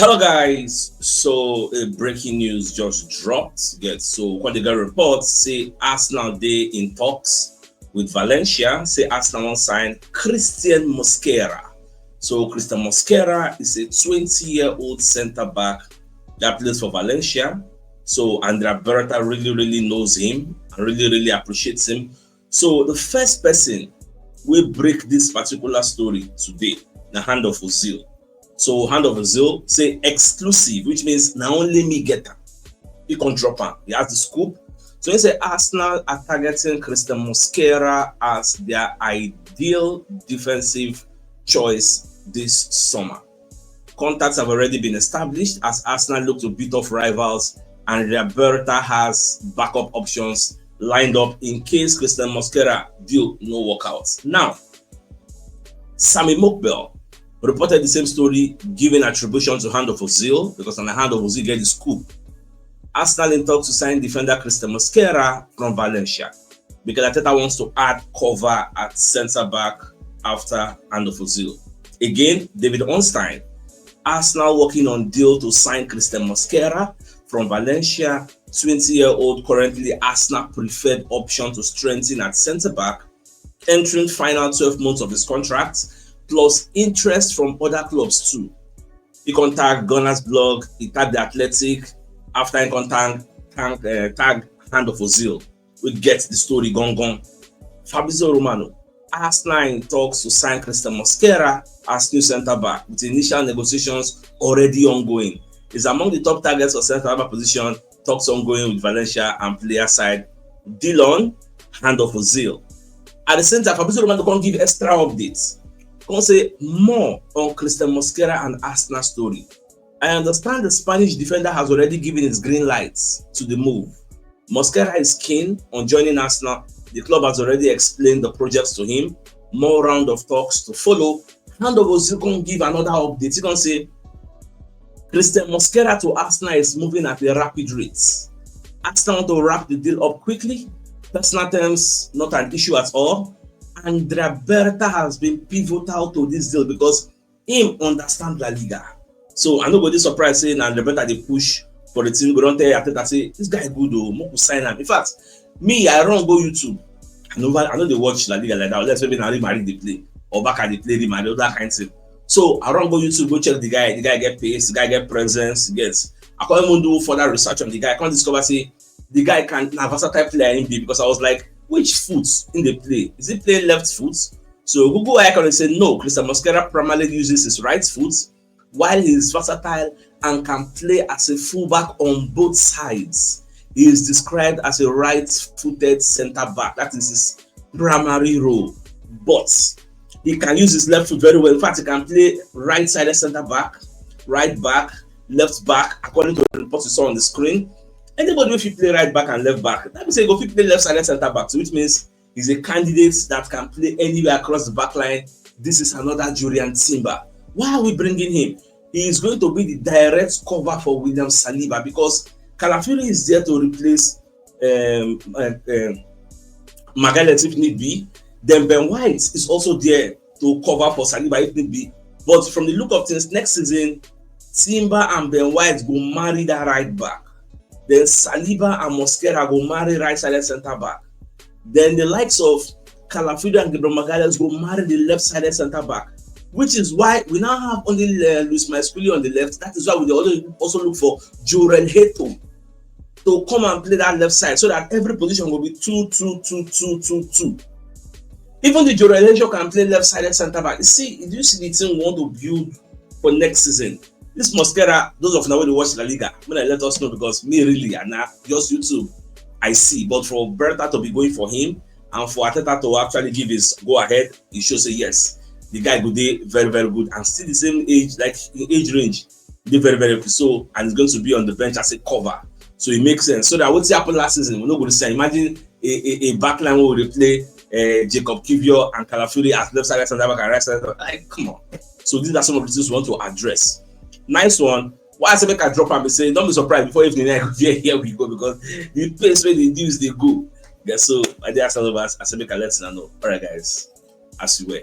Hello guys, so breaking news just dropped. Yes, so what they got reports say Arsenal day in talks with Valencia. Say Arsenal won't sign Cristhian Mosquera. So Cristhian Mosquera is a 20-year-old centre back that plays for Valencia. So Andrea Berta really knows him and really appreciates him. So the first person will break this particular story today, the hand of Ozil. So hand of Ozil say exclusive, which means now only me get them. He can drop him. He has the scoop. So he say Arsenal are targeting Cristhian Mosquera as their ideal defensive choice this summer. Contacts have already been established as Arsenal look to beat off rivals, and Roberta has backup options lined up in case Cristhian Mosquera deal no workouts. Now, Sammy Mokbel reported the same story, giving attribution to hand of Ozil, because on the hand of Ozil get the scoop. Arsenal in talks to sign defender Cristhian Mosquera from Valencia, because Arteta wants to add cover at centre back after hand of Ozil. Again, David Ornstein, Arsenal working on deal to sign Cristhian Mosquera from Valencia, 20-year-old, currently Arsenal preferred option to strengthen at centre back, entering final 12 months of his contract, plus interest from other clubs too. He contact Gunners blog, he tagged the Athletic, after he contact hand of Ozil. We get the story gone. Fabrizio Romano, Arsenal in talks to sign Cristhian Mosquera as new centre back, with initial negotiations already ongoing. He's among the top targets for centre back position, talks ongoing with Valencia and player side Dillon, hand of Ozil. At the same time, Fabrizio Romano can give extra updates. Can say more on Cristhian Mosquera and Arsenal story. I understand the Spanish defender has already given his green lights to the move. Mosquera is keen on joining Arsenal. The club has already explained the projects to him. More round of talks to follow. Hand of Ozil can give another update. He can say Cristhian Mosquera to Arsenal is moving at a rapid rate. Arsenal want to wrap the deal up quickly. Personal terms not an issue at all. Andrea Berta has been pivotal to this deal because him understand La Liga. So I'm not going to be surprised saying Andrea Berta they push for the team. Go down there, Arteta say this guy good though, more sign him. In fact, me I run go YouTube. I know they watch La Liga like that. Let's maybe now Real Madrid they play or back at they play Real Madrid, that kind of thing. So I run go YouTube, go check the guy. The guy get pace, the guy get presence. Yes, I can't even do further research on the guy. I can't discover say the guy can have versatile player in B because I was like, which foot in the play? Is he playing left foot? So Google icon and say no, Cristhian Mosquera primarily uses his right foot, while he is versatile and can play as a fullback on both sides. He is described as a right-footed centre back. That is his primary role. But he can use his left foot very well. In fact, he can play right-sided centre back, right back, left back, according to the reports you saw on the screen. Anybody if you play right back and left back, that means he go play left-sided centre back, so which means he's a candidate that can play anywhere across the back line. This is another Julian Timber. Why are we bringing him? He is going to be the direct cover for William Saliba because Calafiori is there to replace Magalhaes if need be. Then Ben White is also there to cover for Saliba if need be. But from the look of things, next season, Timber and Ben White go marry that right back. Then Saliba and Mosquera go marry right-sided centre back. Then the likes of Calafiori and Gabriel Magalhaes go marry the left-sided centre back. Which is why we now have only Luis Maesculi on the left. That is why we also look for Jorel Heto to come and play that left side so that every position will be 2-2-2-2-2-2. Even the Jorel Heto can play left-sided centre back. You see, do you see the team we want to build for next season? This Mosquera, those of now when you watch La Liga, when I let us know because me really and now just YouTube, I see. But for Berta to be going for him and for Arteta to actually give his go ahead, he should say yes. The guy could be very good and still the same age, like in age range, be very good. So and he's going to be on the bench as a cover. So it makes sense. So that what happened last season, we're not going to say. Imagine a backline where we play Jacob Kivior and Calafiori as left side and right side. Like, come on. So these are some of the things we want to address. Nice one. Why I say make I drop and be saying, don't be surprised before evening. Here we go because the place where they do is they go. Yeah, so I did ask all of us. I said make I let you know. All right, guys, as you were.